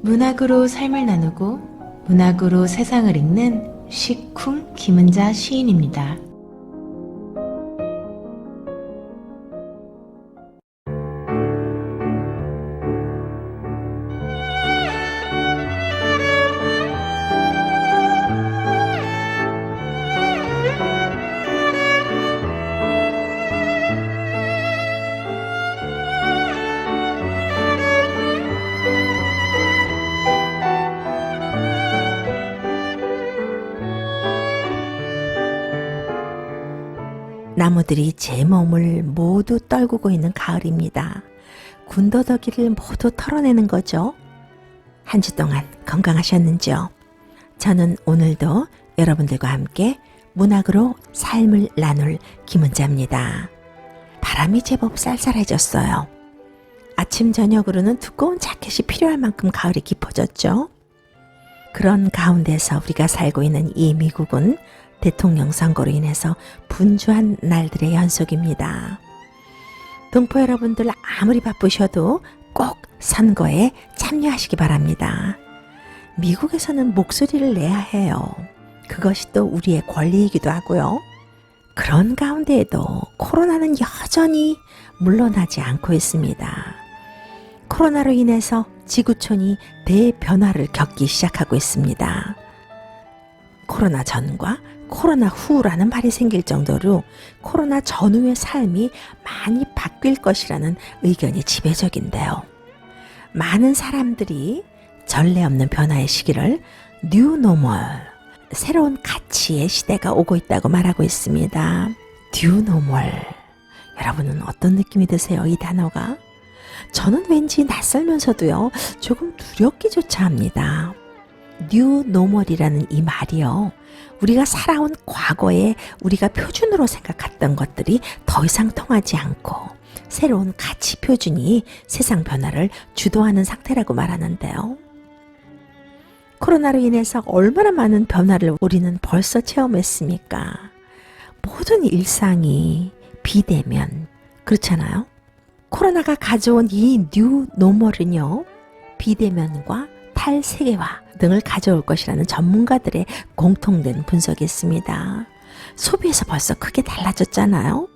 문학으로 삶을 나누고 문학으로 세상을 읽는 시쿵 김은자 시인입니다. 나무들이 제 몸을 모두 떨구고 있는 가을입니다. 군더더기를 모두 털어내는 거죠. 한 주 동안 건강하셨는지요? 저는 오늘도 여러분들과 함께 문학으로 삶을 나눌 김은자입니다. 바람이 제법 쌀쌀해졌어요. 아침 저녁으로는 두꺼운 자켓이 필요할 만큼 가을이 깊어졌죠. 그런 가운데서 우리가 살고 있는 이 미국은 대통령 선거로 인해서 분주한 날들의 연속입니다. 동포 여러분들 아무리 바쁘셔도 꼭 선거에 참여하시기 바랍니다. 미국에서는 목소리를 내야 해요. 그것이 또 우리의 권리이기도 하고요. 그런 가운데에도 코로나는 여전히 물러나지 않고 있습니다. 코로나로 인해서 지구촌이 대변화를 겪기 시작하고 있습니다. 코로나 전과 코로나 후라는 말이 생길 정도로 코로나 전후의 삶이 많이 바뀔 것이라는 의견이 지배적인데요. 많은 사람들이 전례 없는 변화의 시기를 뉴 노멀, 새로운 가치의 시대가 오고 있다고 말하고 있습니다. 뉴 노멀, 여러분은 어떤 느낌이 드세요? 이 단어가? 저는 왠지 낯설면서도요, 조금 두렵기조차 합니다. 뉴 노멀이라는 이 말이요, 우리가 살아온 과거에 우리가 표준으로 생각했던 것들이 더 이상 통하지 않고 새로운 가치 표준이 세상 변화를 주도하는 상태라고 말하는데요. 코로나로 인해서 얼마나 많은 변화를 우리는 벌써 체험했습니까? 모든 일상이 비대면, 그렇잖아요? 코로나가 가져온 이 뉴 노멀은요, 비대면과 탈세계화 등을 가져올 것이라는 전문가들의 공통된 분석이 있습니다. 소비에서 벌써 크게 달라졌잖아요.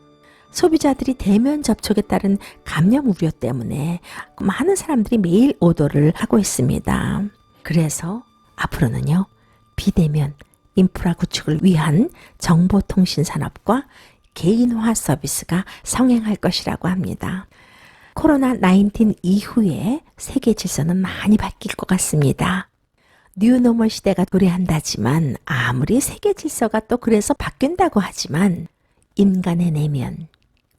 소비자들이 대면 접촉에 따른 감염 우려 때문에 많은 사람들이 매일 오더를 하고 있습니다. 그래서 앞으로는요, 비대면 인프라 구축을 위한 정보통신 산업과 개인화 서비스가 성행할 것이라고 합니다. 코로나19 이후에 세계 질서는 많이 바뀔 것 같습니다. 뉴노멀 시대가 도래한다지만 아무리 세계 질서가 또 그래서 바뀐다고 하지만 인간의 내면,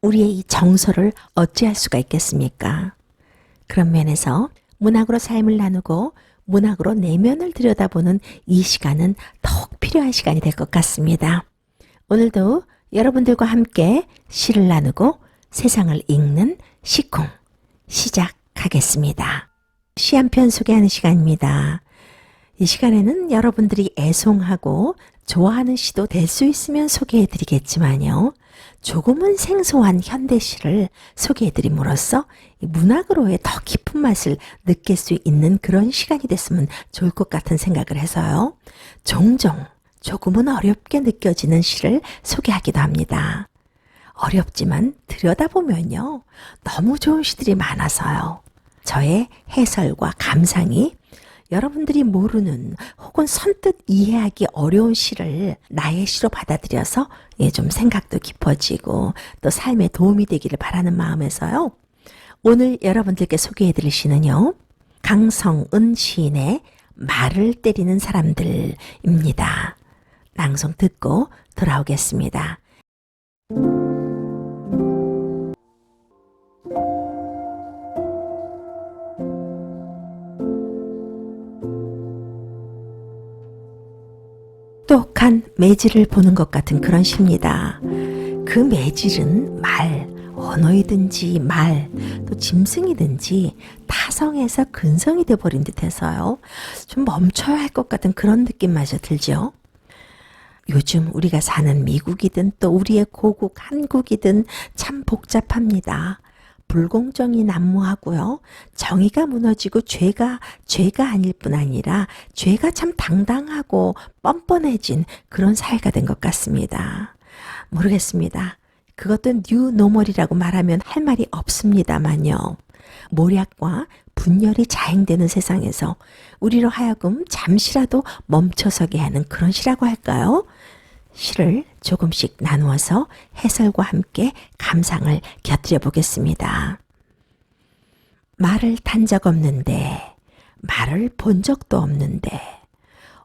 우리의 이 정서를 어찌할 수가 있겠습니까? 그런 면에서 문학으로 삶을 나누고 문학으로 내면을 들여다보는 이 시간은 더욱 필요한 시간이 될 것 같습니다. 오늘도 여러분들과 함께 시를 나누고 세상을 읽는 시쿵 시작하겠습니다. 시 한 편 소개하는 시간입니다. 이 시간에는 여러분들이 애송하고 좋아하는 시도 될 수 있으면 소개해드리겠지만요, 조금은 생소한 현대시를 소개해드림으로써 문학으로의 더 깊은 맛을 느낄 수 있는 그런 시간이 됐으면 좋을 것 같은 생각을 해서요, 종종 조금은 어렵게 느껴지는 시를 소개하기도 합니다. 어렵지만 들여다보면요, 너무 좋은 시들이 많아서요, 저의 해설과 감상이 여러분들이 모르는 혹은 선뜻 이해하기 어려운 시를 나의 시로 받아들여서 좀 생각도 깊어지고 또 삶에 도움이 되기를 바라는 마음에서요, 오늘 여러분들께 소개해드릴 시는요, 강성은 시인의 말을 때리는 사람들입니다. 낭송 듣고 돌아오겠습니다. 똑똑한 매질을 보는 것 같은 그런 시입니다. 그 매질은 말, 언어이든지 말, 또 짐승이든지 타성에서 근성이 돼버린 듯해서요, 좀 멈춰야 할 것 같은 그런 느낌마저 들죠. 요즘 우리가 사는 미국이든 또 우리의 고국 한국이든 참 복잡합니다. 불공정이 난무하고요. 정의가 무너지고 죄가 아닐 뿐 아니라 죄가 참 당당하고 뻔뻔해진 그런 사회가 된 것 같습니다. 모르겠습니다. 그것도 뉴노멀이라고 말하면 할 말이 없습니다만요. 모략과 분열이 자행되는 세상에서 우리로 하여금 잠시라도 멈춰서게 하는 그런 시라고 할까요? 시를 조금씩 나누어서 해설과 함께 감상을 곁들여 보겠습니다. 말을 탄 적 없는데, 말을 본 적도 없는데,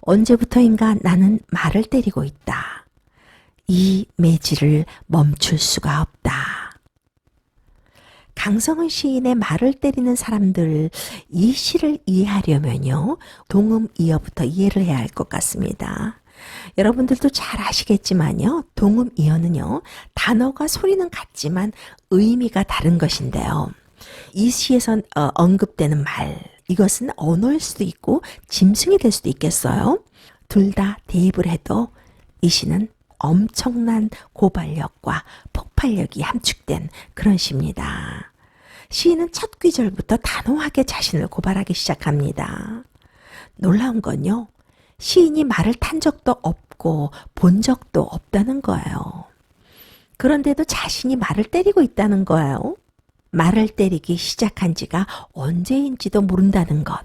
언제부터인가 나는 말을 때리고 있다. 이 매질을 멈출 수가 없다. 강성은 시인의 말을 때리는 사람들, 이 시를 이해하려면요, 동음이어부터 이해를 해야 할 것 같습니다. 여러분들도 잘 아시겠지만요, 동음이어는요, 단어가 소리는 같지만 의미가 다른 것인데요. 이 시에서 언급되는 말, 이것은 언어일 수도 있고 짐승이 될 수도 있겠어요. 둘 다 대입을 해도 이 시는 엄청난 고발력과 폭발력이 함축된 그런 시입니다. 시인은 첫 구절부터 단호하게 자신을 고발하기 시작합니다. 놀라운 건요, 시인이 말을 탄 적도 없고 본 적도 없다는 거예요. 그런데도 자신이 말을 때리고 있다는 거예요. 말을 때리기 시작한 지가 언제인지도 모른다는 것.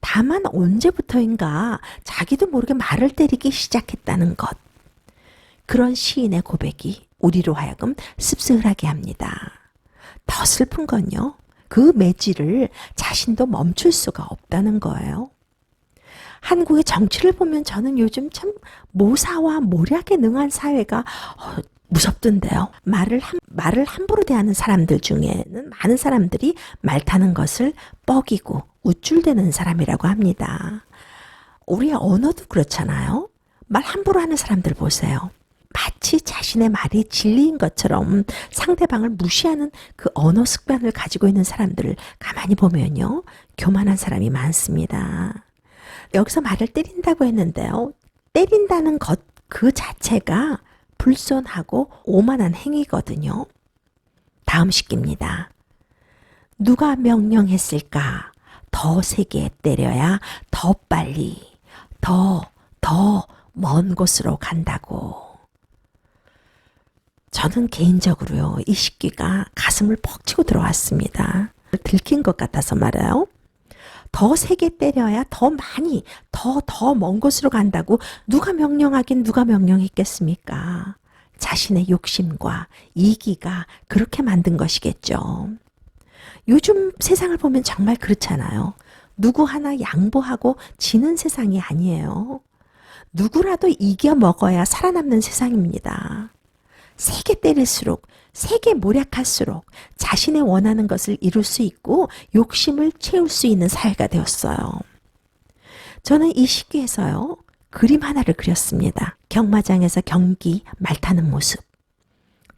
다만 언제부터인가 자기도 모르게 말을 때리기 시작했다는 것. 그런 시인의 고백이 우리로 하여금 씁쓸하게 합니다. 더 슬픈 건요, 그 매질을 자신도 멈출 수가 없다는 거예요. 한국의 정치를 보면 저는 요즘 참 모사와 모략에 능한 사회가 무섭던데요. 말을 함부로 대하는 사람들 중에는 많은 사람들이 말 타는 것을 뻐기고 우쭐대는 사람이라고 합니다. 우리의 언어도 그렇잖아요. 말 함부로 하는 사람들 보세요. 마치 자신의 말이 진리인 것처럼 상대방을 무시하는 그 언어 습관을 가지고 있는 사람들을 가만히 보면요, 교만한 사람이 많습니다. 여기서 말을 때린다고 했는데요, 때린다는 것 그 자체가 불손하고 오만한 행위거든요. 다음 식기입니다. 누가 명령했을까? 더 세게 때려야 더 빨리, 더 먼 곳으로 간다고. 저는 개인적으로요, 이 식기가 가슴을 퍽 치고 들어왔습니다. 들킨 것 같아서 말이에요. 더 세게 때려야 더 많이, 더 먼 곳으로 간다고 누가 명령하긴 누가 명령했겠습니까? 자신의 욕심과 이기가 그렇게 만든 것이겠죠. 요즘 세상을 보면 정말 그렇잖아요. 누구 하나 양보하고 지는 세상이 아니에요. 누구라도 이겨 먹어야 살아남는 세상입니다. 세게 때릴수록, 세게 모략할수록 자신의 원하는 것을 이룰 수 있고 욕심을 채울 수 있는 사회가 되었어요. 저는 이 시기에서요, 그림 하나를 그렸습니다. 경마장에서 경기 말 타는 모습.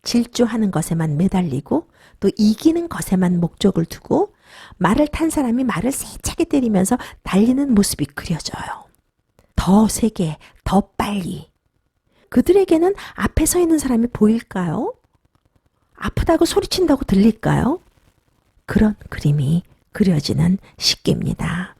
질주하는 것에만 매달리고 또 이기는 것에만 목적을 두고 말을 탄 사람이 말을 세차게 때리면서 달리는 모습이 그려져요. 더 세게, 더 빨리. 그들에게는 앞에 서 있는 사람이 보일까요? 아프다고 소리친다고 들릴까요? 그런 그림이 그려지는 식기입니다.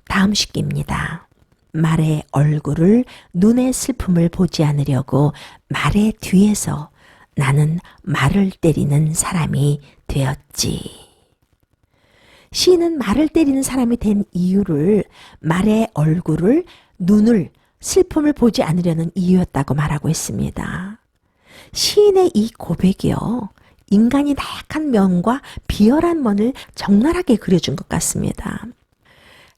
다음 식기입니다. 말의 얼굴을, 눈의 슬픔을 보지 않으려고 말의 뒤에서 나는 말을 때리는 사람이 되었지. 시인은 말을 때리는 사람이 된 이유를 말의 얼굴을, 눈을, 슬픔을 보지 않으려는 이유였다고 말하고 있습니다. 시인의 이 고백이요, 인간이 나약한 면과 비열한 면을 적나라하게 그려준 것 같습니다.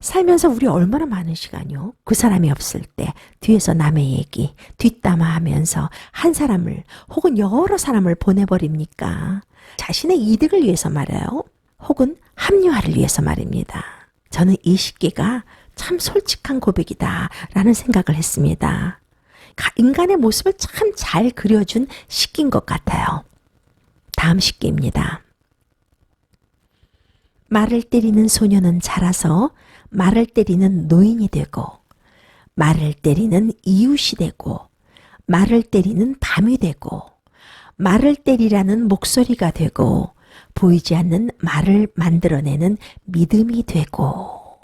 살면서 우리 얼마나 많은 시간이요, 그 사람이 없을 때 뒤에서 남의 얘기 뒷담화하면서 한 사람을 혹은 여러 사람을 보내버립니까? 자신의 이득을 위해서 말해요, 혹은 합리화를 위해서 말입니다. 저는 이 식기가 참 솔직한 고백이다 라는 생각을 했습니다. 인간의 모습을 참 잘 그려준 식기인 것 같아요. 다음 식기입니다. 말을 때리는 소녀는 자라서 말을 때리는 노인이 되고, 말을 때리는 이웃이 되고, 말을 때리는 밤이 되고, 말을 때리라는 목소리가 되고, 보이지 않는 말을 만들어내는 믿음이 되고.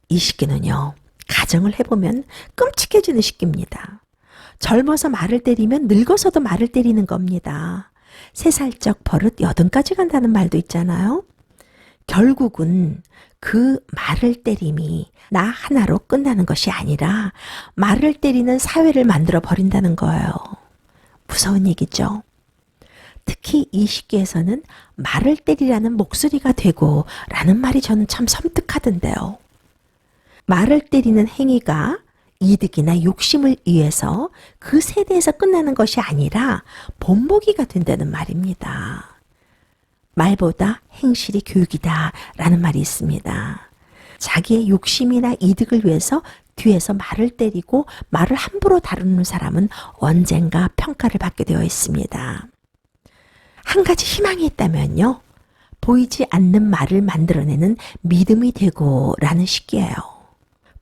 이 시기는요, 가정을 해보면 끔찍해지는 시기입니다. 젊어서 말을 때리면 늙어서도 말을 때리는 겁니다. 3살적 버릇 80까지 간다는 말도 있잖아요. 결국은 그 말을 때림이 나 하나로 끝나는 것이 아니라 말을 때리는 사회를 만들어 버린다는 거예요. 무서운 얘기죠. 특히 이 시기에서는 말을 때리라는 목소리가 되고 라는 말이 저는 참 섬뜩하던데요. 말을 때리는 행위가 이득이나 욕심을 위해서 그 세대에서 끝나는 것이 아니라 본보기가 된다는 말입니다. 말보다 행실이 교육이다 라는 말이 있습니다. 자기의 욕심이나 이득을 위해서 뒤에서 말을 때리고 말을 함부로 다루는 사람은 언젠가 평가를 받게 되어 있습니다. 한 가지 희망이 있다면요. 보이지 않는 말을 만들어내는 믿음이 되고 라는 시기예요.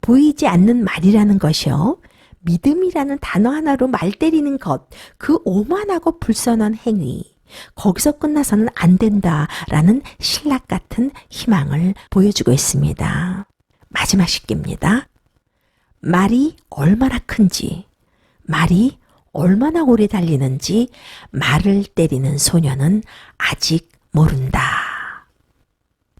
보이지 않는 말이라는 것이요. 믿음이라는 단어 하나로 말 때리는 것, 그 오만하고 불선한 행위, 거기서 끝나서는 안 된다라는 신락 같은 희망을 보여주고 있습니다. 마지막 시기입니다. 말이 얼마나 큰지, 말이 얼마나 오래 달리는지 말을 때리는 소녀는 아직 모른다.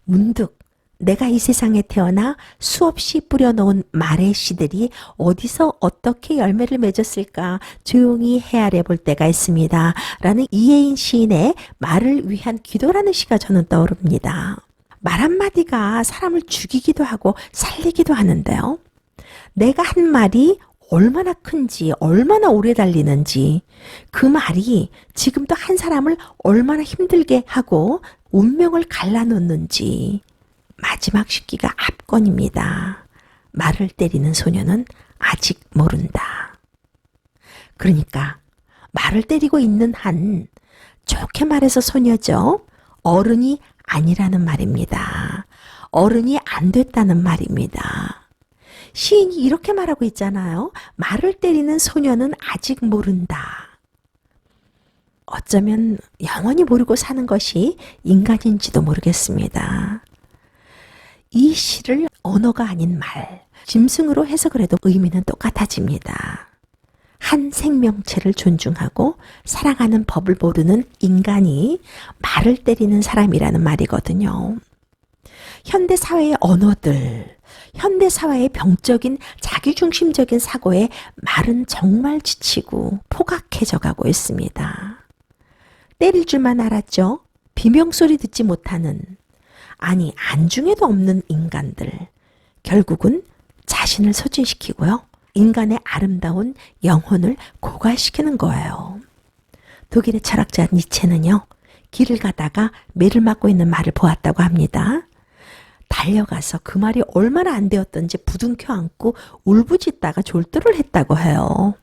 문득 내가 이 세상에 태어나 수없이 뿌려놓은 말의 씨들이 어디서 어떻게 열매를 맺었을까 조용히 헤아려 볼 때가 있습니다. 라는 이혜인 시인의 말을 위한 기도라는 시가 저는 떠오릅니다. 말 한마디가 사람을 죽이기도 하고 살리기도 하는데요. 내가 한 말이 얼마나 큰지, 얼마나 오래 달리는지, 그 말이 지금도 한 사람을 얼마나 힘들게 하고 운명을 갈라놓는지, 마지막 시기가 압권입니다. 말을 때리는 소녀는 아직 모른다. 그러니까 말을 때리고 있는 한, 좋게 말해서 소녀죠. 어른이 아니라는 말입니다. 어른이 안 됐다는 말입니다. 시인이 이렇게 말하고 있잖아요. 말을 때리는 소녀는 아직 모른다. 어쩌면 영원히 모르고 사는 것이 인간인지도 모르겠습니다. 이 시를 언어가 아닌 말, 짐승으로 해석을 해도 의미는 똑같아집니다. 한 생명체를 존중하고 사랑하는 법을 모르는 인간이 말을 때리는 사람이라는 말이거든요. 현대 사회의 언어들, 현대 사회의 병적인 자기중심적인 사고에 말은 정말 지치고 포각해져 가고 있습니다. 때릴 줄만 알았죠. 비명소리 듣지 못하는, 아니 안중에도 없는 인간들, 결국은 자신을 소진시키고요. 인간의 아름다운 영혼을 고갈시키는 거예요. 독일의 철학자 니체는요. 길을 가다가 매를 맞고 있는 말을 보았다고 합니다. 달려가서 그 말이 얼마나 안 되었던지 부둥켜 안고 울부짖다가 졸도를 했다고 해요.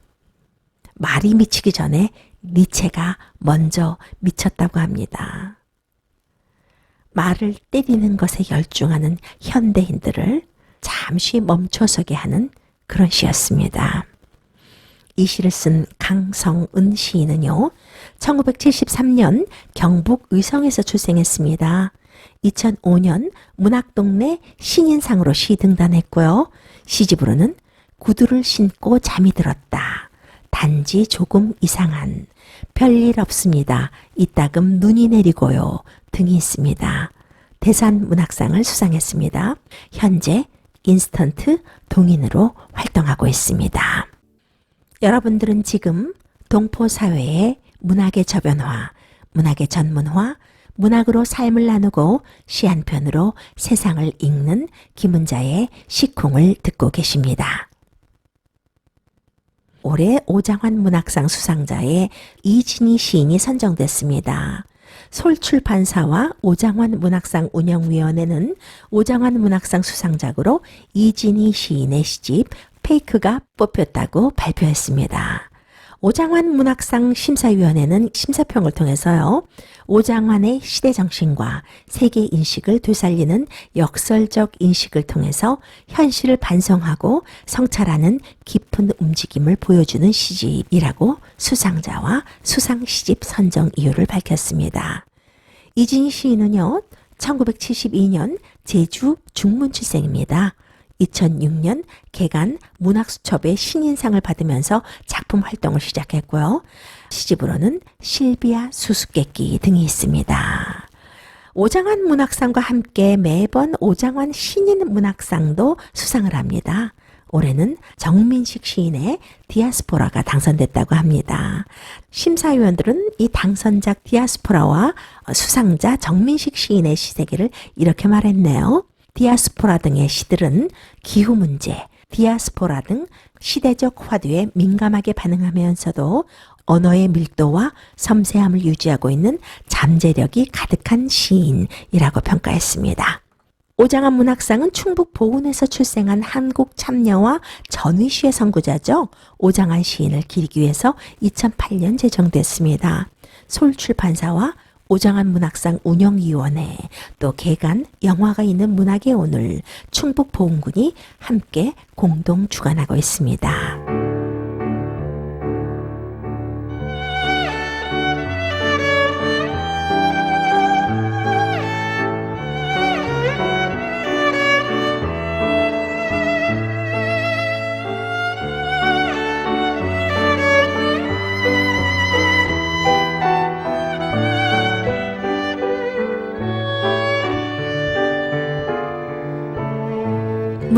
말이 미치기 전에 니체가 먼저 미쳤다고 합니다. 말을 때리는 것에 열중하는 현대인들을 잠시 멈춰서게 하는 그런 시였습니다. 이 시를 쓴 강성은 시인은요. 1973년 경북 의성에서 출생했습니다. 2005년 문학동네 신인상으로 시 등단했고요. 시집으로는 구두를 신고 잠이 들었다. 단지 조금 이상한, 별일 없습니다. 이따금 눈이 내리고요. 등이 있습니다. 대산문학상을 수상했습니다. 현재 인스턴트 동인으로 활동하고 있습니다. 여러분들은 지금 동포사회의 문학의 저변화, 문학의 전문화, 문학으로 삶을 나누고 시 한 편으로 세상을 읽는 김은자의 시쿵을 듣고 계십니다. 올해 오장환 문학상 수상자에 이진희 시인이 선정됐습니다. 솔출판사와 오장환 문학상 운영위원회는 오장환 문학상 수상작으로 이진희 시인의 시집 페이크가 뽑혔다고 발표했습니다. 오장환 문학상 심사위원회는 심사평을 통해서요. 오장환의 시대정신과 세계인식을 되살리는 역설적 인식을 통해서 현실을 반성하고 성찰하는 깊은 움직임을 보여주는 시집이라고 수상자와 수상시집 선정 이유를 밝혔습니다. 이진희 시인은요, 1972년 제주 중문 출생입니다. 2006년 개간 문학수첩의 신인상을 받으면서 작품 활동을 시작했고요. 시집으로는 실비아 수수께끼 등이 있습니다. 오장환 문학상과 함께 매번 오장환 신인 문학상도 수상을 합니다. 올해는 정민식 시인의 디아스포라가 당선됐다고 합니다. 심사위원들은 이 당선작 디아스포라와 수상자 정민식 시인의 시세계를 이렇게 말했네요. 디아스포라 등의 시들은 기후 문제, 디아스포라 등 시대적 화두에 민감하게 반응하면서도 언어의 밀도와 섬세함을 유지하고 있는 잠재력이 가득한 시인이라고 평가했습니다. 오장환 문학상은 충북 보은에서 출생한 한국 참여와 전위시의 선구자죠. 오장환 시인을 기리기 위해서 2008년 제정됐습니다. 솔출판사와 오장환 문학상 운영위원회, 또 개간 영화가 있는 문학의 오늘, 충북 보은군이 함께 공동 주관하고 있습니다.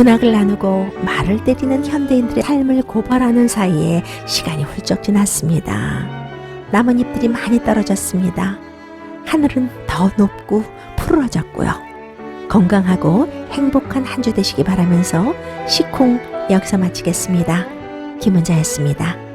문학을 나누고 말을 때리는 현대인들의 삶을 고발하는 사이에 시간이 훌쩍 지났습니다. 나뭇잎들이 많이 떨어졌습니다. 하늘은 더 높고 푸르러졌고요. 건강하고 행복한 한 주 되시기 바라면서 시콩 여기서 마치겠습니다. 김은자였습니다.